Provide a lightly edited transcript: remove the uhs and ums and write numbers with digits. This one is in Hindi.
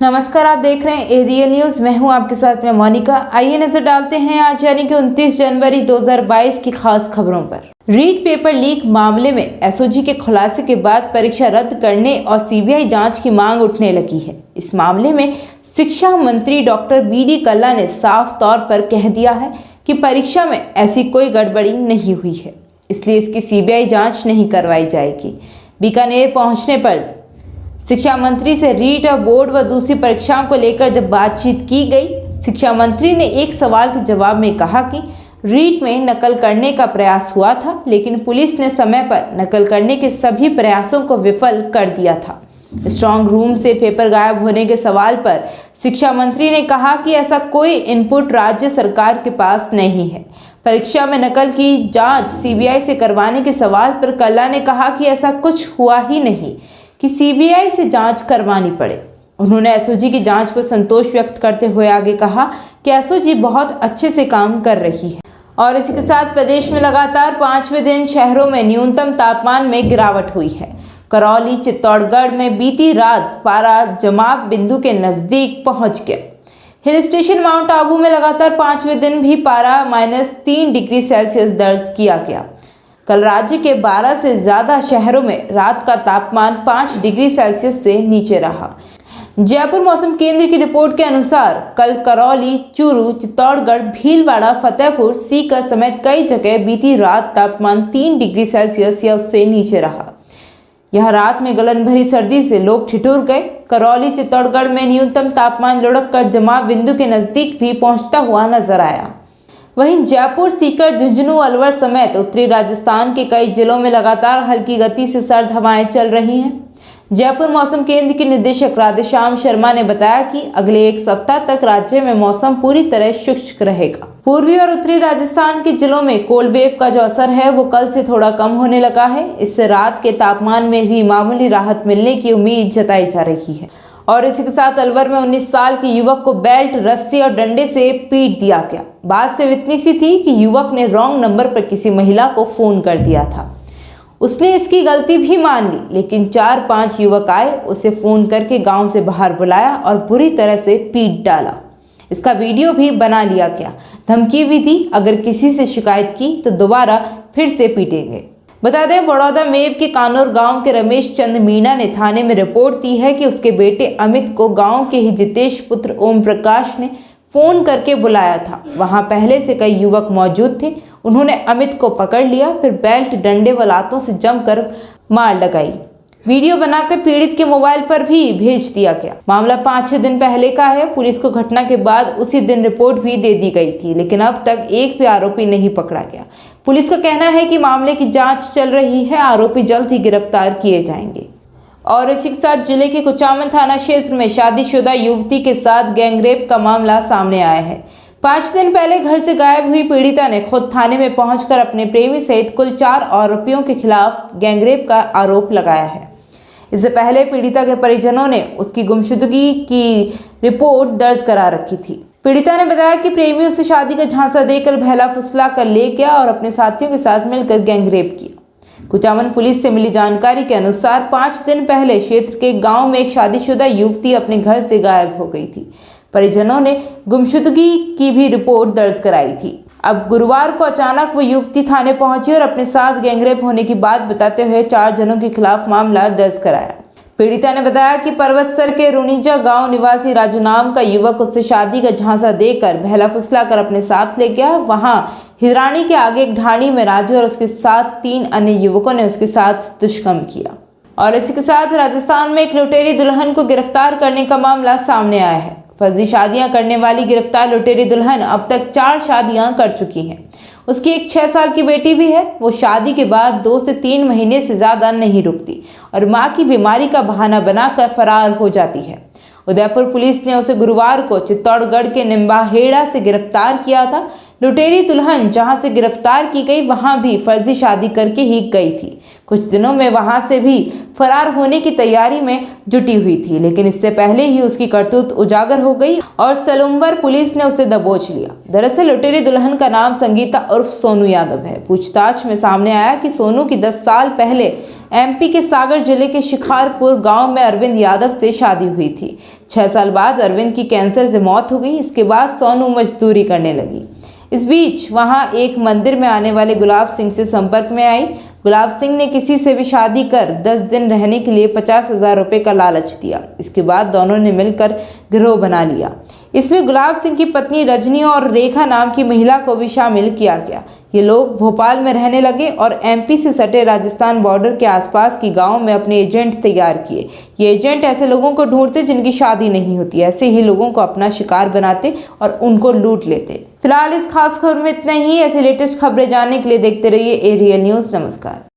नमस्कार, आप देख रहे हैं एरियल न्यूज। मैं हूं आपके साथ में मोनिका। आइए नजर डालते हैं आज यानी कि 29 जनवरी 2022 की खास खबरों पर। रीट पेपर लीक मामले में एसओजी के खुलासे के बाद परीक्षा रद्द करने और सीबीआई जांच की मांग उठने लगी है। इस मामले में शिक्षा मंत्री डॉक्टर बी.डी. कल्ला ने साफ तौर पर कह दिया है कि परीक्षा में ऐसी कोई गड़बड़ी नहीं हुई है, इसलिए इसकी सीबीआई जाँच नहीं करवाई जाएगी। बीकानेर पहुँचने पर शिक्षा मंत्री से रीट और बोर्ड व दूसरी परीक्षाओं को लेकर जब बातचीत की गई, शिक्षा मंत्री ने एक सवाल के जवाब में कहा कि रीट में नकल करने का प्रयास हुआ था, लेकिन पुलिस ने समय पर नकल करने के सभी प्रयासों को विफल कर दिया था। स्ट्रांग रूम से पेपर गायब होने के सवाल पर शिक्षा मंत्री ने कहा कि ऐसा कोई इनपुट राज्य सरकार के पास नहीं है। परीक्षा में नकल की जांच सीबीआई से करवाने के सवाल पर कल्ला ने कहा कि ऐसा कुछ हुआ ही नहीं कि सीबीआई से जांच करवानी पड़े। उन्होंने एसओजी की जांच पर संतोष व्यक्त करते हुए आगे कहा कि एसओजी बहुत अच्छे से काम कर रही है। और इसी के साथ प्रदेश में लगातार 5वें दिन शहरों में न्यूनतम तापमान में गिरावट हुई है। करौली, चित्तौड़गढ़ में बीती रात पारा जमाव बिंदु के नजदीक पहुंच गया। हिल स्टेशन माउंट आबू में लगातार 5वें दिन भी पारा -3 डिग्री सेल्सियस दर्ज किया गया। कल राज्य के 12 से ज्यादा शहरों में रात का तापमान 5 डिग्री सेल्सियस से नीचे रहा। जयपुर मौसम केंद्र की रिपोर्ट के अनुसार कल करौली, चूरू, चित्तौड़गढ़, भीलवाड़ा, फतेहपुर, सीकर समेत कई जगह बीती रात तापमान 3 डिग्री सेल्सियस या उससे नीचे रहा। यह रात में गलन भरी सर्दी से लोग ठिठुर गए। करौली, चित्तौड़गढ़ में न्यूनतम तापमान लुढ़क कर जमाव बिंदु के नजदीक भी पहुंचता हुआ नजर आया। वहीं जयपुर, सीकर, झुंझुनू, अलवर समेत उत्तरी राजस्थान के कई जिलों में लगातार हल्की गति से सर्द हवाएं चल रही हैं। जयपुर मौसम केंद्र के निदेशक राधेश्याम शर्मा ने बताया कि अगले एक सप्ताह तक राज्य में मौसम पूरी तरह शुष्क रहेगा। पूर्वी और उत्तरी राजस्थान के जिलों में कोल्ड वेव का जो असर है वो कल से थोड़ा कम होने लगा है। इससे रात के तापमान में भी मामूली राहत मिलने की उम्मीद जताई जा रही है। और इसी के साथ अलवर में 19 साल के युवक को बेल्ट, रस्सी और डंडे से पीट दिया गया। बात सिर्फ इतनी सी थी कि युवक ने रॉन्ग नंबर पर किसी महिला को फोन कर दिया था। उसने इसकी गलती भी मान ली, लेकिन 4-5 युवक आए, उसे फोन करके गांव से बाहर बुलाया और बुरी तरह से पीट डाला। इसका वीडियो भी बना लिया गया। धमकी भी दी, अगर किसी से शिकायत की तो दोबारा फिर से पीटेंगे। बता दें, बड़ौदा मेव के कानौर गांव के रमेश चंद मीणा ने थाने में रिपोर्ट दी है कि उसके बेटे अमित को गांव के ही जितेश पुत्र ओम प्रकाश ने फोन करके बुलाया था। वहां पहले से कई युवक मौजूद थे। उन्होंने अमित को पकड़ लिया, फिर बेल्ट, डंडे व लातों से जमकर मार लगाई। वीडियो बनाकर पीड़ित के मोबाइल पर भी भेज दिया गया। मामला 5-6 दिन पहले का है। पुलिस को घटना के बाद उसी दिन रिपोर्ट भी दे दी गई थी, लेकिन अब तक एक भी आरोपी नहीं पकड़ा गया। पुलिस का कहना है कि मामले की जांच चल रही है, आरोपी जल्द ही गिरफ्तार किए जाएंगे। और इसी के साथ जिले के कुचामन थाना क्षेत्र में शादीशुदा युवती के साथ गैंगरेप का मामला सामने आया है। 5 दिन पहले घर से गायब हुई पीड़िता ने खुद थाने में पहुंचकर अपने प्रेमी सहित कुल 4 आरोपियों के खिलाफ गैंगरेप का आरोप लगाया है। इससे पहले पीड़िता के परिजनों ने उसकी गुमशुदगी की रिपोर्ट दर्ज करा रखी थी। पीड़िता ने बताया कि प्रेमी उसे शादी का झांसा देकर बहला फुसला कर ले गया और अपने साथियों के साथ मिलकर गैंगरेप किया। कुचामन पुलिस से मिली जानकारी के अनुसार 5 दिन पहले क्षेत्र के गांव में एक शादीशुदा युवती अपने घर से गायब हो गई थी। परिजनों ने गुमशुदगी की भी रिपोर्ट दर्ज कराई थी। अब गुरुवार को अचानक वो युवती थाने पहुंची और अपने साथ गैंगरेप होने की बात बताते हुए 4 जनों के खिलाफ मामला दर्ज कराया। पीड़िता ने बताया कि पर्वतसर के रुनीजा गांव निवासी राजू नाम का युवक उससे शादी का झांसा देकर बहला फुसला कर अपने साथ ले गया। वहां हिरानी के आगे एक ढाणी में राजू और उसके साथ 3 अन्य युवकों ने उसके साथ दुष्कर्म किया। और इसी के साथ राजस्थान में एक लुटेरी दुल्हन को गिरफ्तार करने का मामला सामने आया है। फर्जी शादियां करने वाली गिरफ्तार लुटेरी दुल्हन अब तक 4 शादियां कर चुकी है। उसकी एक 6 साल की बेटी भी है। वो शादी के बाद 2 से 3 महीने से ज्यादा नहीं रुकती और मां की बीमारी का बहाना बनाकर फरार हो जाती है। उदयपुर पुलिस ने उसे गुरुवार को चित्तौड़गढ़ के निम्बाहेड़ा से गिरफ्तार किया था। लुटेरी दुल्हन जहां से गिरफ्तार की गई वहां भी फर्जी शादी करके ही गई थी। कुछ दिनों में वहां से भी फरार होने की तैयारी में जुटी हुई थी, लेकिन इससे पहले ही उसकी करतूत उजागर हो गई और सलुम्बर पुलिस ने उसे दबोच लिया। दरअसल लुटेरी दुल्हन का नाम संगीता उर्फ सोनू यादव है। पूछताछ में सामने आया कि सोनू की 10 साल पहले एमपी के सागर जिले के शिकारपुर गांव में अरविंद यादव से शादी हुई थी। 6 साल बाद अरविंद की कैंसर से मौत हो गई। इसके बाद सोनू मजदूरी करने लगी। इस बीच वहां एक मंदिर में आने वाले गुलाब सिंह से संपर्क में आई। गुलाब सिंह ने किसी से भी शादी कर 10 दिन रहने के लिए 50,000 रुपये का लालच दिया। इसके बाद दोनों ने मिलकर गिरोह बना लिया। इसमें गुलाब सिंह की पत्नी रजनी और रेखा नाम की महिला को भी शामिल किया गया। ये लोग भोपाल में रहने लगे और एमपी से सटे राजस्थान बॉर्डर के आसपास की गांव में अपने एजेंट तैयार किए। ये एजेंट ऐसे लोगों को ढूंढते जिनकी शादी नहीं होती। ऐसे ही लोगों को अपना शिकार बनाते और उनको लूट लेते। फिलहाल इस खास खबर में इतना ही। ऐसे लेटेस्ट खबरें जानने के लिए देखते रहिए एरियल न्यूज़। नमस्कार।